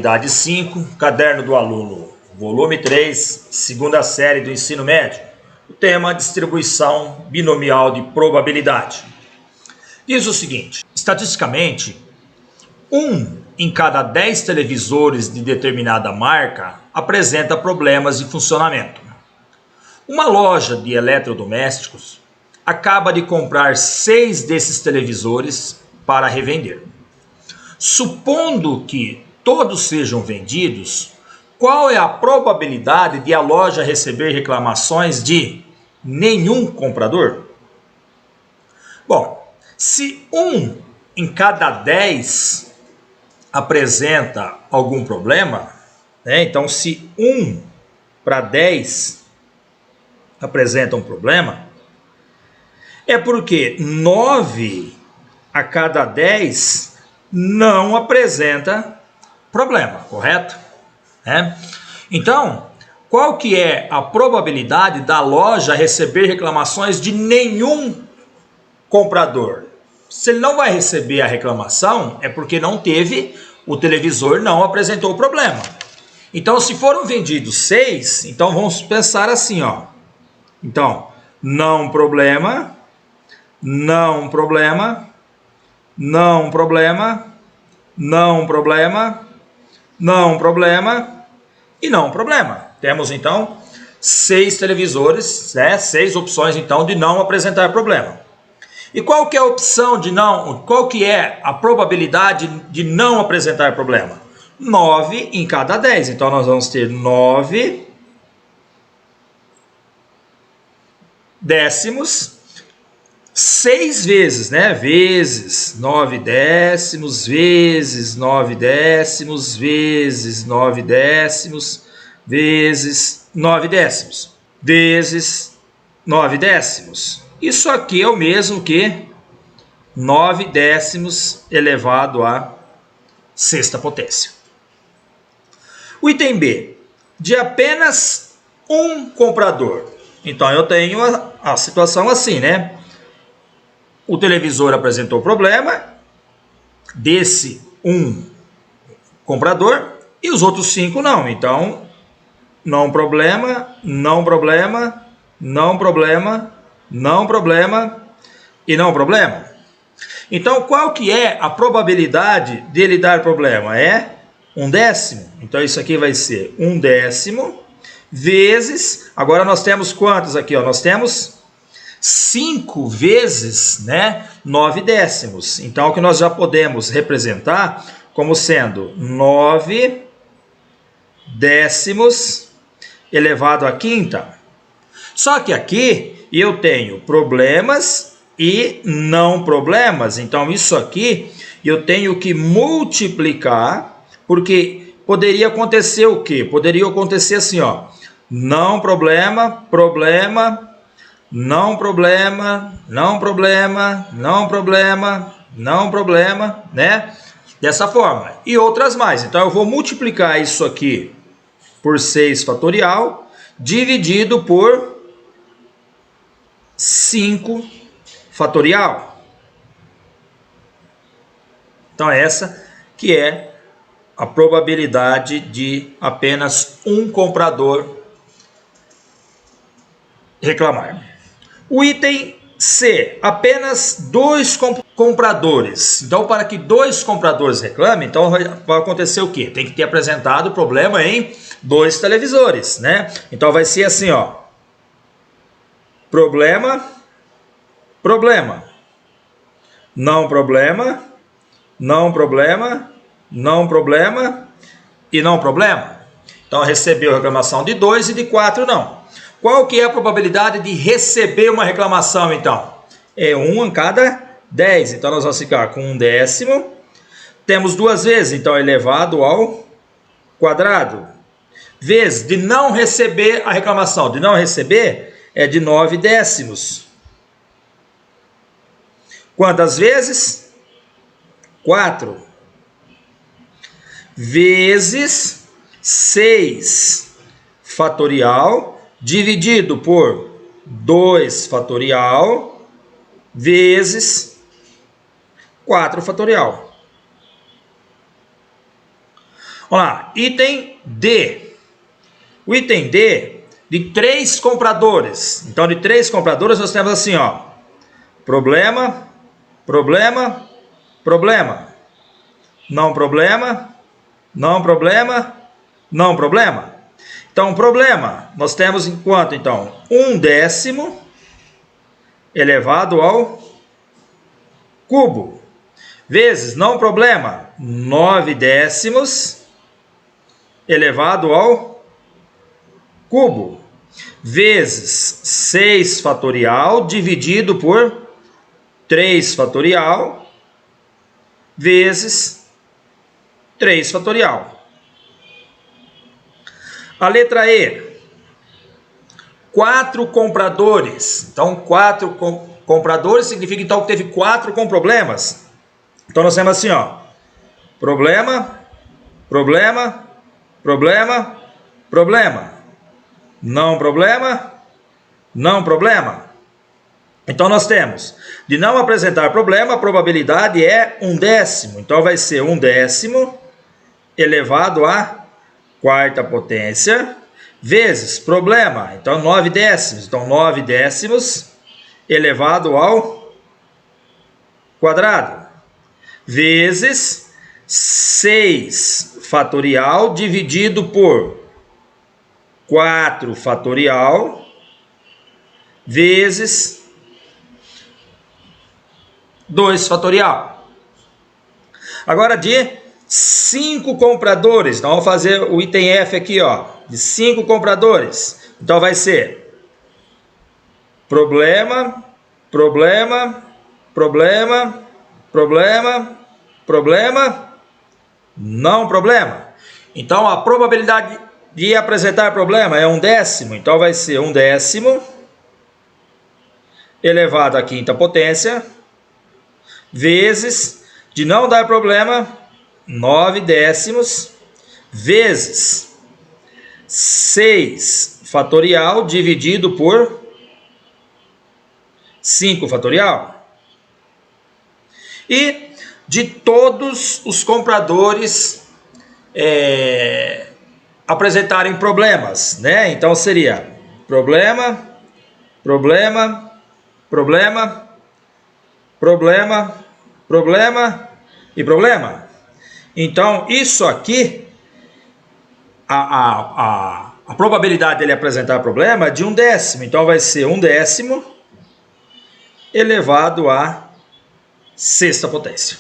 Unidade 5, Caderno do Aluno, volume 3, segunda série do ensino médio. O tema: distribuição binomial de probabilidade. Diz o seguinte: estatisticamente, 1 em cada 10 televisores de determinada marca apresenta problemas de funcionamento. Uma loja de eletrodomésticos acaba de comprar 6 desses televisores para revender. Supondo que todos sejam vendidos, qual é a probabilidade de a loja receber reclamações de nenhum comprador? Bom, se 1 em cada 10 apresenta algum problema, né? Então se 1 para 10 apresenta um problema, é porque 9 a cada 10 não apresenta problema, correto? Então, qual que é a probabilidade da loja receber reclamações de nenhum comprador? Se ele não vai receber a reclamação, é porque não teve, o televisor não apresentou o problema. Então, se foram vendidos 6, então vamos pensar assim, ó. Então, não problema, não problema, não problema, não problema, não problema e não problema. Temos então 6 televisores, né? 6 opções então de não apresentar problema. E qual que é a opção de não? Qual que é a probabilidade de não apresentar problema? 9 em cada 10. Então nós vamos ter 9 décimos, 6 vezes, né? Vezes 9 décimos, vezes 9 décimos, vezes 9 décimos, vezes 9 décimos, vezes 9 décimos. Isso aqui é o mesmo que 9 décimos elevado à sexta potência. O item B, de apenas um comprador. Então eu tenho a situação assim, né? O televisor apresentou problema, desse um comprador, e os outros 5 não. Então, não problema, não problema, não problema, não problema e não problema. Então, qual que é a probabilidade dele dar problema? É 1/10. Então, isso aqui vai ser 1/10 vezes... Agora, nós temos quantos aqui? Ó? Nós temos 5 vezes, né, 9 décimos. Então, o que nós já podemos representar como sendo 9 décimos elevado à quinta. Só que aqui eu tenho problemas e não problemas. Então, isso aqui eu tenho que multiplicar, porque poderia acontecer o quê? Poderia acontecer assim, ó, não problema, problema, não problema, não problema, não problema, não problema, né? Dessa forma. E outras mais. Então, eu vou multiplicar isso aqui por 6 fatorial, dividido por 5 fatorial. Então, essa que é a probabilidade de apenas um comprador reclamar. O item C, apenas 2 compradores. Então, para que 2 compradores reclamem, então vai acontecer o quê? Tem que ter apresentado o problema em 2 televisores, né? Então, vai ser assim, ó. Problema, problema. Não problema, não problema, não problema e não problema. Então, recebeu reclamação de 2 e de 4 não. Qual que é a probabilidade de receber uma reclamação, então? É 1 em cada 10. Então, nós vamos ficar com 1/10. Temos 2 vezes, então, elevado ao quadrado. Vezes de não receber a reclamação. De não receber é de 9 décimos. Quantas vezes? 4. Vezes 6 fatorial dividido por 2 fatorial vezes 4 fatorial. Vamos lá, item D. O item D, de 3 compradores. Então, de 3 compradores, nós temos assim, ó. Problema, problema, problema. Não problema, não problema, não problema. Então, problema, nós temos em quanto, então? 1/10 elevado ao cubo. Vezes, não problema, 9/10 elevado ao cubo. Vezes 6 fatorial dividido por 3 fatorial vezes 3 fatorial. A letra E. 4 compradores. Então, 4 compradores significa então que teve 4 com problemas. Então, nós temos assim, ó. Problema, problema, problema, problema. Não problema, não problema. Então, nós temos, de não apresentar problema, a probabilidade é 1/10. Então, vai ser 1/10 elevado à quarta potência, vezes problema. Então, 9/10. Então, 9/10 elevado ao quadrado, vezes 6 fatorial dividido por 4 fatorial, vezes 2 fatorial. Agora, de 5 compradores, então vamos fazer o item F aqui, ó, de 5 compradores. Então vai ser problema, problema, problema, problema, problema, não problema. Então a probabilidade de apresentar problema é 1/10, então vai ser 1/10 elevado à quinta potência, vezes, de não dar problema, 9/10 vezes 6 fatorial dividido por 5 fatorial. E de todos os compradores apresentarem problemas, né? Então seria problema, problema, problema, problema, problema e problema. Então, isso aqui, a probabilidade dele apresentar problema é de 1/10. Então, vai ser 1/10 elevado à sexta potência.